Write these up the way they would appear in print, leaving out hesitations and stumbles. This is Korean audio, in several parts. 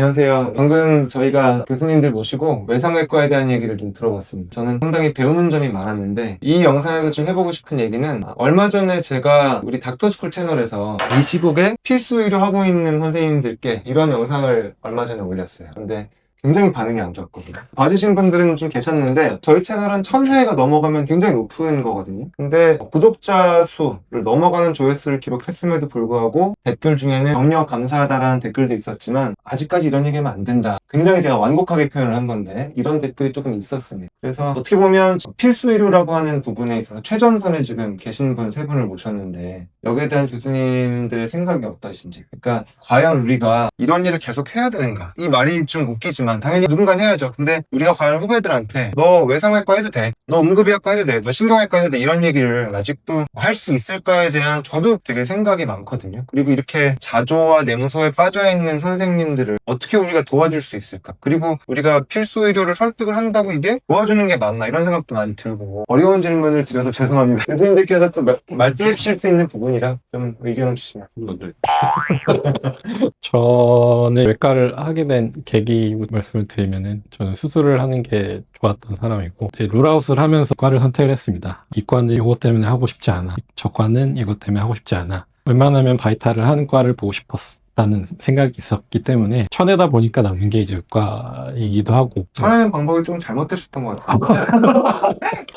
안녕하세요. 방금 저희가 교수님들 모시고 외상외과에 대한 얘기를 좀 들어봤습니다. 저는 상당히 배우는 점이 많았는데 이 영상에서 좀 해보고 싶은 얘기는 얼마 전에 제가 우리 닥터스쿨 채널에서 이 시국에 필수 의료 하고 있는 선생님들께 이런 영상을 얼마 전에 올렸어요. 근데 굉장히 반응이 안 좋았거든요. 봐주신 분들은 좀 계셨는데 저희 채널은 1000회가 넘어가면 굉장히 높은 거거든요. 근데 구독자 수를 넘어가는 조회수를 기록했음에도 불구하고 댓글 중에는 격려 감사하다라는 댓글도 있었지만 아직까지 이런 얘기하면 안 된다. 굉장히 제가 완곡하게 표현을 한 건데 이런 댓글이 조금 있었습니다. 그래서 어떻게 보면 필수 의료라고 하는 부분에 있어서 최전선에 지금 계신 분 세 분을 모셨는데 여기에 대한 교수님들의 생각이 어떠신지, 그러니까 과연 우리가 이런 일을 계속 해야 되는가? 이 말이 좀 웃기지만 당연히 누군가는 해야죠. 근데 우리가 과연 후배들한테 너 외상외과 해도 돼, 너 응급의학과 해도 돼, 너 신경외과 해도 돼, 이런 얘기를 아직도 할 수 있을까에 대한 저도 되게 생각이 많거든요. 그리고 이렇게 자조와 냉소에 빠져있는 선생님들을 어떻게 우리가 도와줄 수 있을까? 그리고 우리가 필수 의료를 설득을 한다고 이게 도와주는 게 맞나? 이런 생각도 많이 들고, 어려운 질문을 드려서 죄송합니다. 교수님들께서 또 말씀해 주실 수 있는 부분이라 좀 의견을 주시면. 저는 외과를 하게 된 계기 말씀을 드리면은, 저는 수술을 하는 게 좋았던 사람이고 이제 룰아웃을 하면서 과를 선택을 했습니다. 이 과는 이것 때문에 하고 싶지 않아, 저 과는 이것 때문에 하고 싶지 않아, 웬만하면 바이탈을 하는 과를 보고 싶었다는 생각이 있었기 때문에 쳐내다 보니까 남는 게 이제 외과이기도 하고. 쳐내는 방법이 좀 잘못되셨던 것 같아요.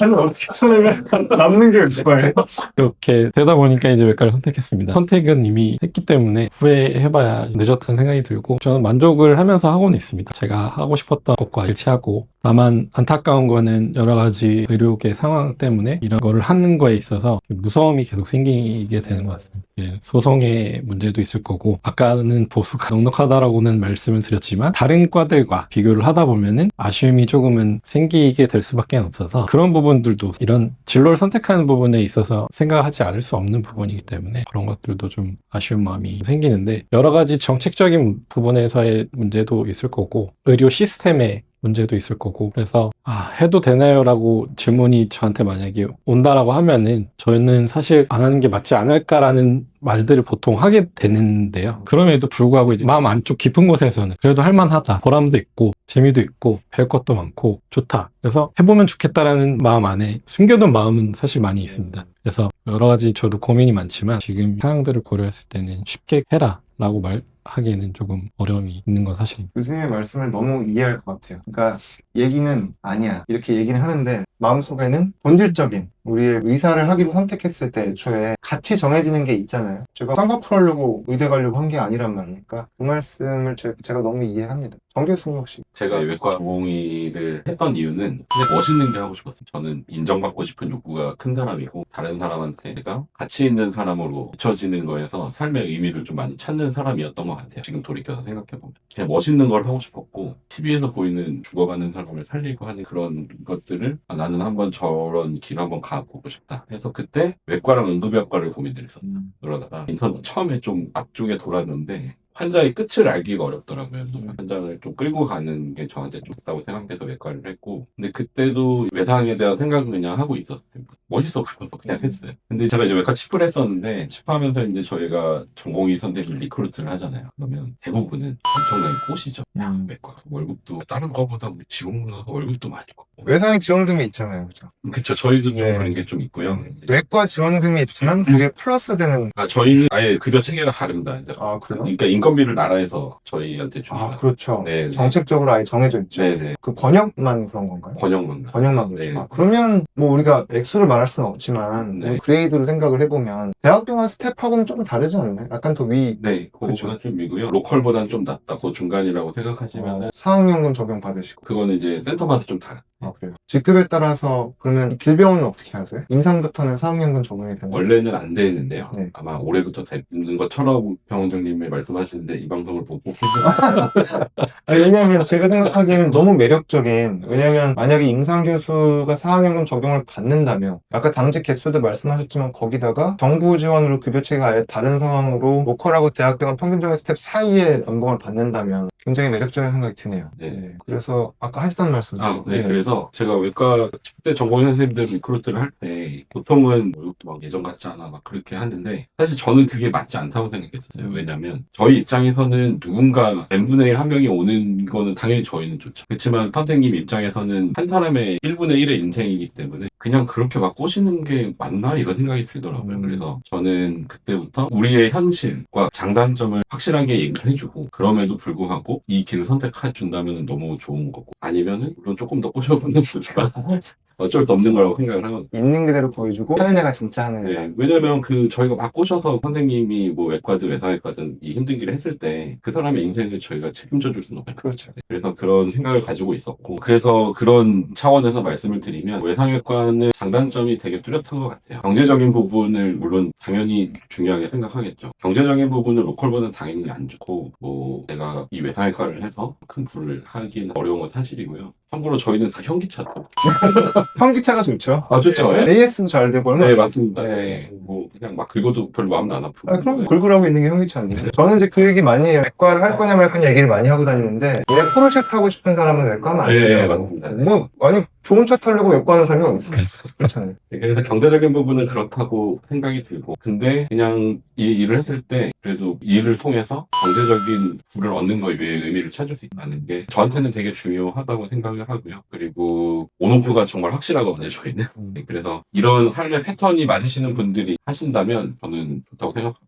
아니, 어떻게 쳐내면 남는 게 외과예요? 그렇게 되다 보니까 이제 외과를 선택했습니다. 선택은 이미 했기 때문에 후회해봐야 늦었다는 생각이 들고, 저는 만족을 하면서 하고는 있습니다. 제가 하고 싶었던 것과 일치하고, 다만 안타까운 거는 여러 가지 의료계 상황 때문에 이런 거를 하는 거에 있어서 무서움이 계속 생기게 되는 것 같습니다. 예, 소송의 문제도 있을 거고, 아까는 보수가 넉넉하다라고는 말씀을 드렸지만 다른 과들과 비교를 하다 보면은 아쉬움이 조금은 생기게 될 수밖에 없어서, 그런 부분들도 이런 진로를 선택하는 부분에 있어서 생각하지 않을 수 없는 부분이기 때문에 그런 것들도 좀 아쉬운 마음이 생기는데, 여러 가지 정책적인 부분에서의 문제도 있을 거고 의료 시스템의 문제도 있을 거고, 그래서 해도 되나요? 라고 질문이 저한테 만약에 온다라고 하면은 저는 사실 안 하는 게 맞지 않을까라는 말들을 보통 하게 되는데요. 그럼에도 불구하고 이제 마음 안쪽 깊은 곳에서는 그래도 할만하다, 보람도 있고 재미도 있고 배울 것도 많고 좋다, 그래서 해보면 좋겠다라는 마음 안에 숨겨둔 마음은 사실 많이 있습니다. 그래서 여러 가지 저도 고민이 많지만 지금 상황들을 고려했을 때는 쉽게 해라 라고 말하기에는 조금 어려움이 있는 건 사실입니다. 교수님의 말씀을 너무 이해할 것 같아요. 그러니까 얘기는 아니야 이렇게 얘기는 하는데 마음속에는 본질적인 우리의 의사를 하기로 선택했을 때 애초에 같이 정해지는 게 있잖아요. 제가 쌍꺼풀 하려고 의대 가려고 한 게 아니란 말이니까 그 말씀을 제가 너무 이해합니다. 정 교수님 혹시? 제가 외과 전공의를 했던 이유는 그냥 멋있는 게 하고 싶었어요. 저는 인정받고 싶은 욕구가 큰 사람이고, 다른 사람한테 내가 가치 있는 사람으로 비춰지는 거에서 삶의 의미를 좀 많이 찾는 사람이었던 것 같아요. 지금 돌이켜서 생각해보면 그냥 멋있는 걸 하고 싶었고, TV에서 보이는 죽어가는 사람을 살리고 하는 그런 것들을 나는 한번 저런 길 한번 가보고 싶다 해서 그때 외과랑 응급의학과를 고민을 했었어요. 그러다가 인턴 처음에 좀 앞쪽에 돌았는데 환자의 끝을 알기가 어렵더라고요. 환자를 좀 끌고 가는 게 저한테 좀 좋다고 생각해서 외과를 했고, 근데 그때도 외상에 대한 생각을 그냥 하고 있었어요. 멋있어 보여서 그냥 했어요. 근데 제가 이제 외과 칩을 했었는데, 칩하면서 이제 저희가 전공의 선생님 리크루트를 하잖아요. 그러면 대부분은 엄청나게 꼬시죠. 외과 월급도 다른 거보다 지원보다 월급도 많이 받고. 외상의 지원금이 있잖아요, 그죠? 그쵸, 저희도 좀 네. 그런 게 좀 있고요. 외과 지원금이 있지만 그게 플러스 되는. 저희는 아예 급여 체계가 다릅니다. 이제. 아, 그래요? 그러니까 인건비를 나라에서 저희한테 줍니다. 아, 그렇죠. 네, 네. 정책적으로 아예 정해져 있죠. 네네. 그 번역만 그런 건가요? 번역만. 번역만 그렇죠. 네. 아, 그러면 뭐 우리가 액수를 말할 수는 없지만 네. 우리 그레이드로 생각을 해보면 대학병원 스텝하고는 좀 다르지 않나요? 약간 더 위. 네, 그거보다 좀 미고요. 로컬보다는 좀 낫다. 그 중간이라고 생각하시면 사학연금 적용 받으시고. 그거는 이제 센터마다 좀 다르. 아, 그래요. 직급에 따라서 그러면 길병원은 어떻게 하세요? 임상부터는 사학연금 적용이 되나요? 원래는 안 되는데요. 네. 아마 올해부터 되는 것처럼 병원장님이 말씀하시는데 이 방송을 보고 왜냐면 제가 생각하기에는 너무 매력적인, 왜냐면 만약에 임상 교수가 사학연금 적용을 받는다면 아까 당직 개수도 말씀하셨지만 거기다가 정부 지원으로 급여체가 아예 다른 상황으로 로컬하고 대학병원 평균적인 스텝 사이에 연봉을 받는다면 굉장히 매력적인 생각이 드네요. 네. 그래서 아까 하셨던 말씀. 네. 그래서 제가 외과 10대 전공 선생님들 리크루트를 할 때 보통은 월급도 막 예전 같지 않아 막 그렇게 하는데, 사실 저는 그게 맞지 않다고 생각했었어요. 왜냐면 저희 입장에서는 누군가 n분의 1 한 명이 오는 거는 당연히 저희는 좋죠. 그렇지만 선생님 입장에서는 한 사람의 1분의 1의 인생이기 때문에 그냥 그렇게 막 꼬시는 게 맞나? 이런 생각이 들더라고요. 그래서 저는 그때부터 우리의 현실과 장단점을 확실하게 얘기를 해주고 그럼에도 불구하고 이 길을 선택해 준다면 너무 좋은 거고 아니면은 물론 조금 더 꼬셔보는 거지만 어쩔 수 없는 거라고 생각을 하거든요. 있는 그대로 보여주고 하는 애가 진짜 하는 애다. 네, 왜냐면 저희가 막 꼬셔서 선생님이 뭐 외과든 외상외과든 이 힘든 길을 했을 때 그 사람의 인생을 저희가 책임져 줄 수는 없잖아요. 그렇죠. 그래서 그런 생각을 가지고 있었고 그래서 그런 차원에서 말씀을 드리면 외상외과는 장단점이 되게 뚜렷한 것 같아요. 경제적인 부분을 물론 당연히 중요하게 생각하겠죠. 경제적인 부분을 로컬보다는 당연히 안 좋고 뭐 내가 이 외상외과를 해서 큰 부를 하기는 어려운 건 사실이고요. 참고로 저희는 다 현기차죠. 현기차가 좋죠. 아 좋죠. AS도 잘 되고 얼마나 네 맞습니다. 네. 네. 뭐 그냥 막 긁어도 별로 마음도 안 아프고. 아, 그럼 골골하고 있는 게 현기차인데. 저는 이제 그 얘기 많이 해요. 외과를 할 거냐 말 거냐 얘기를 많이 하고 다니는데 왜 포르쉐 타고 싶은 사람은 외과는 안 돼요. 네, 맞습니다. 뭐 아니 좋은 차 타려고 외과 하는 사람이 어디 있어요. 그렇잖아요. 그래서 경제적인 부분은 그렇다고 생각이 들고 근데 그냥 이 일을 했을 때 그래도 이 일을 통해서 경제적인 부를 얻는 거에 비해 의미를 찾을 수 있다는 게 저한테는 되게 중요하다고 생각을 하고요. 그리고 온오프가 정말 확실하거든요 저희는. 그래서 이런 삶의 패턴이 맞으시는 분들이 하신다면 저는 좋다고 생각하고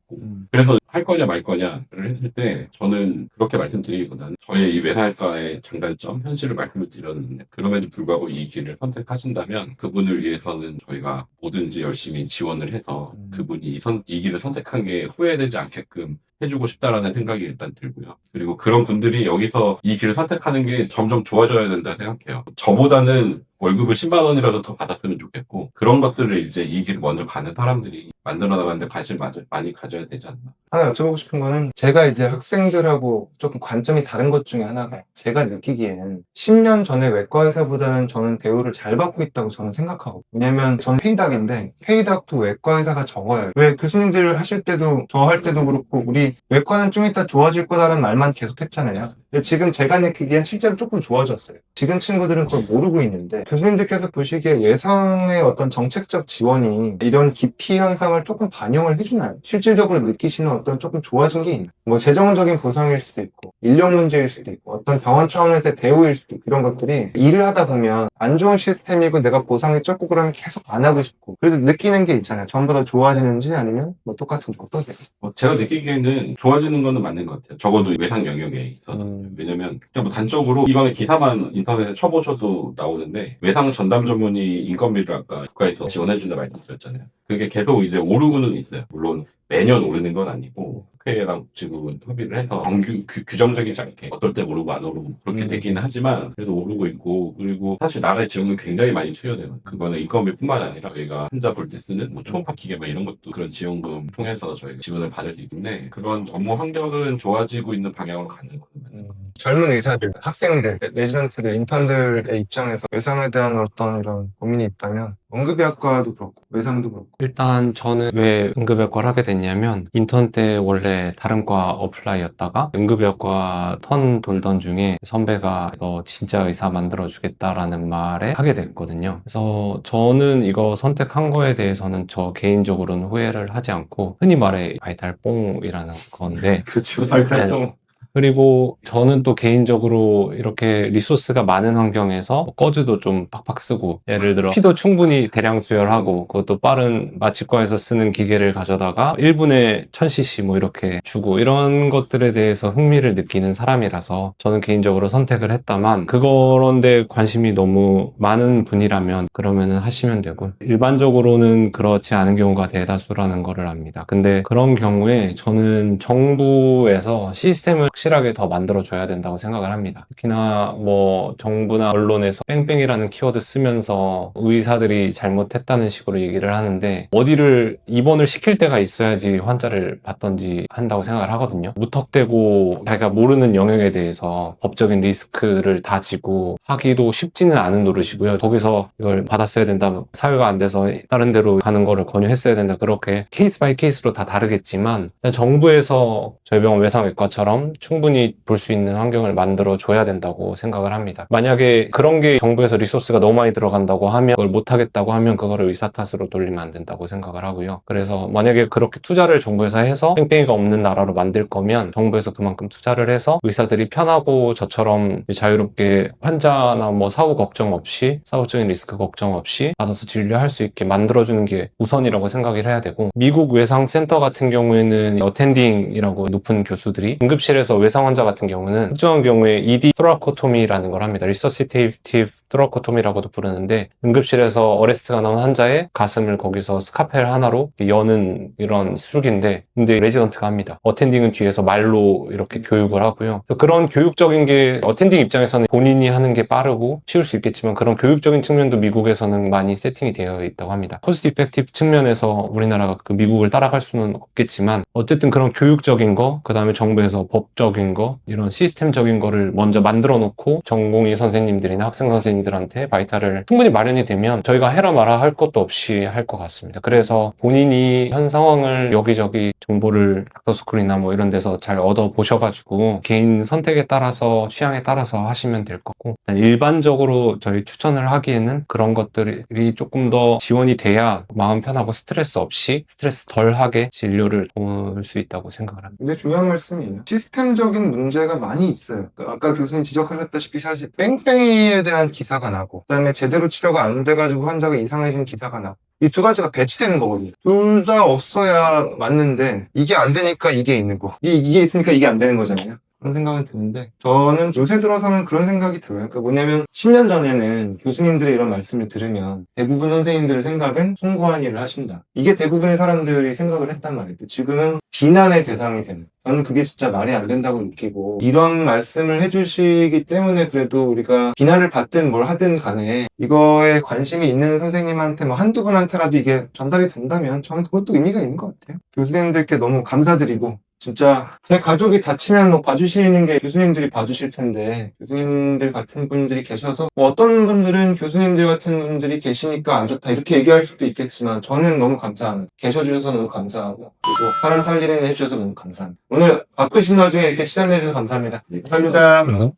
그래서 할 거냐 말 거냐를 했을 때 저는 그렇게 말씀드리기보다는 저의 이 외상외과의 장단점 현실을 말씀을 드렸는데 그럼에도 불구하고 이 길을 선택하신다면 그분을 위해서는 저희가 뭐든지 열심히 지원을 해서 그분이 이 길을 선택한 게 후회되지 않게끔 해주고 싶다라는 생각이 일단 들고요. 그리고 그런 분들이 여기서 이 길을 선택하는 게 점점 좋아져야 된다 생각해요. 저보다는 월급을 10만 원이라도 더 받았으면 좋겠고 그런 것들을 이제 이 길을 먼저 가는 사람들이 만들어 나가는데 관심 많이 가져야 되지 않나. 하나 여쭤보고 싶은 거는 제가 이제 학생들하고 조금 관점이 다른 것 중에 하나가 제가 느끼기에는 10년 전에 외과 의사보다는 저는 대우를 잘 받고 있다고 저는 생각하고 왜냐면 저는 페이닥인데 페이닥도 외과 의사가 적어요. 왜 교수님들 하실 때도 저 할 때도 그렇고 우리 외과는 좀 이따 좋아질 거다라는 말만 계속 했잖아요. 근데 지금 제가 느끼기엔 실제로 조금 좋아졌어요. 지금 친구들은 그걸 모르고 있는데 교수님들께서 보시기에 외상의 어떤 정책적 지원이 이런 기피 현상을 조금 반영을 해주나요? 실질적으로 느끼시는 어떤 조금 좋아진 게 있나요? 뭐 재정적인 보상일 수도 있고 인력 문제일 수도 있고 어떤 병원 차원에서의 대우일 수도 있고 이런 것들이 일을 하다 보면 안 좋은 시스템이고 내가 보상이 적고 그러면 계속 안 하고 싶고 그래도 느끼는 게 있잖아요. 전부 다 좋아지는지 아니면 뭐 똑같은 거 어떠세요? 제가 느끼기에는 좋아지는 거는 맞는 것 같아요. 적어도 외상 영역에 있어서. 왜냐면 그냥 뭐 단적으로 이거는 기사만 인터넷에 쳐보셔도 나오는데 외상 전담 전문의 인건비를 아까 국가에서 지원해준다 말씀드렸잖아요. 그게 계속 이제 오르고는 있어요. 물론 매년 오르는 건 아니고 국회랑 복지부는 협의를 해서 정규 규정적이지 않게 어떨 때 오르고 안 오르고 그렇게 되기는 하지만 그래도 오르고 있고 그리고 사실 나라의 지원은 굉장히 많이 투여돼요. 그거는 인건비뿐만 아니라 저희가 환자 볼 때 쓰는 뭐 초음파 기계 막 이런 것도 그런 지원금 통해서 저희가 지원을 받을 수 있는데 그런 업무 환경은 좋아지고 있는 방향으로 가는 거예요. 젊은 의사들, 학생들, 레지던트들, 인턴들의 입장에서 외상에 대한 어떤 이런 고민이 있다면 응급의학과도 그렇고 외상도 그렇고 일단 저는 왜 응급의학과를 하게 됐냐면 인턴 때 원래 다른 과 어플라이였다가 응급의학과 턴 돌던 중에 선배가 너 진짜 의사 만들어주겠다라는 말에 하게 됐거든요. 그래서 저는 이거 선택한 거에 대해서는 저 개인적으로는 후회를 하지 않고 흔히 말해 발달뽕이라는 건데 그렇죠. 네. 그리고 저는 또 개인적으로 이렇게 리소스가 많은 환경에서 꺼즈도 좀 팍팍 쓰고 예를 들어 피도 충분히 대량 수혈하고 그것도 빠른 마취과에서 쓰는 기계를 가져다가 1분에 1000cc 뭐 이렇게 주고 이런 것들에 대해서 흥미를 느끼는 사람이라서 저는 개인적으로 선택을 했다만 그런데 관심이 너무 많은 분이라면 그러면은 하시면 되고 일반적으로는 그렇지 않은 경우가 대다수라는 거를 압니다. 근데 그런 경우에 저는 정부에서 시스템을 확실하게 더 만들어줘야 된다고 생각을 합니다. 특히나 뭐 정부나 언론에서 뺑뺑이라는 키워드 쓰면서 의사들이 잘못했다는 식으로 얘기를 하는데 어디를 입원을 시킬 때가 있어야지 환자를 받던지 한다고 생각을 하거든요. 무턱대고 자기가 모르는 영역에 대해서 법적인 리스크를 다 지고 하기도 쉽지는 않은 노릇이고요. 거기서 이걸 받았어야 된다, 사회가 안 돼서 다른 데로 가는 거를 권유했어야 된다, 그렇게 케이스 바이 케이스로 다 다르겠지만 정부에서 저희 병원 외상외과처럼 충분히 볼 수 있는 환경을 만들어 줘야 된다고 생각을 합니다. 만약에 그런 게 정부에서 리소스가 너무 많이 들어간다고 하면 그걸 못하겠다고 하면 그거를 의사 탓으로 돌리면 안 된다고 생각을 하고요. 그래서 만약에 그렇게 투자를 정부에서 해서 뺑뺑이가 없는 나라로 만들 거면 정부에서 그만큼 투자를 해서 의사들이 편하고 저처럼 자유롭게 환자나 뭐 사후 걱정 없이 사후적인 리스크 걱정 없이 받아서 진료할 수 있게 만들어주는 게 우선이라고 생각을 해야 되고, 미국 외상센터 같은 경우에는 어텐딩이라고 높은 교수들이 응급실에서 외상 환자 같은 경우는 특정한 경우에 ED 토라코토미라는 걸 합니다. 리서시테이티브 토라코토미라고도 부르는데, 응급실에서 어레스트가 나온 환자의 가슴을 거기서 스카펠 하나로 여는 이런 수술인데, 근데 레지던트가 합니다. 어텐딩은 뒤에서 말로 이렇게 교육을 하고요. 그런 교육적인 게 어텐딩 입장에서는 본인이 하는 게 빠르고 쉬울 수 있겠지만, 그런 교육적인 측면도 미국에서는 많이 세팅이 되어 있다고 합니다. 코스트 이펙티브 측면에서 우리나라가 그 미국을 따라갈 수는 없겠지만, 어쨌든 그런 교육적인 거, 그 다음에 정부에서 법적인 거, 이런 시스템적인 거를 먼저 만들어 놓고 전공의 선생님들이나 학생 선생님들한테 바이탈을 충분히 마련이 되면 저희가 해라 마라 할 것도 없이 할 것 같습니다. 그래서 본인이 현 상황을 여기저기 정보를 닥터스쿨이나 뭐 이런 데서 잘 얻어 보셔가지고 개인 선택에 따라서 취향에 따라서 하시면 될 거고, 일반적으로 저희 추천을 하기에는 그런 것들이 조금 더 지원이 돼야 마음 편하고 스트레스 없이 스트레스 덜하게 진료를 도울 수 있다고 생각을 합니다. 근데 중요한 말씀이에요. 시스템적인 문제가 많이 있어요. 아까 교수님 지적하셨다시피 사실 뺑뺑이에 대한 기사가 나고, 그다음에 제대로 치료가 안 돼가지고 환자가 이상해진 기사가 나고, 이 두 가지가 배치되는 거거든요. 둘 다 없어야 맞는데 이게 안 되니까 이게 있는 거, 이게 있으니까 이게 안 되는 거잖아요. 그런 생각은 드는데, 저는 요새 들어서는 그런 생각이 들어요. 그 뭐냐면 10년 전에는 교수님들의 이런 말씀을 들으면 대부분 선생님들의 생각은 송구한 일을 하신다, 이게 대부분의 사람들이 생각을 했단 말이에요. 지금은 비난의 대상이 되는, 저는 그게 진짜 말이 안 된다고 느끼고, 이런 말씀을 해주시기 때문에 그래도 우리가 비난을 받든 뭘 하든 간에 이거에 관심이 있는 선생님한테 뭐 한두 분한테라도 이게 전달이 된다면 저는 그것도 의미가 있는 것 같아요. 교수님들께 너무 감사드리고, 진짜 제 가족이 다치면 뭐 봐주시는 게 교수님들이 봐주실 텐데, 교수님들 같은 분들이 계셔서 뭐 어떤 분들은 교수님들 같은 분들이 계시니까 안 좋다 이렇게 얘기할 수도 있겠지만, 저는 너무 감사합니다. 계셔주셔서 너무 감사하고, 그리고 사람 살리는 일 해주셔서 너무 감사합니다. 오늘 바쁘신 와중에 이렇게 시간 내주셔서 감사합니다. 감사합니다. 그래서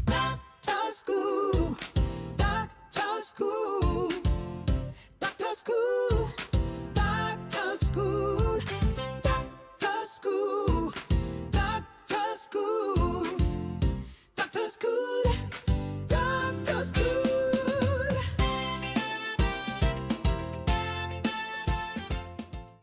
Doctor School, Doctor School, Doctor School, Doctor School, Doctor School.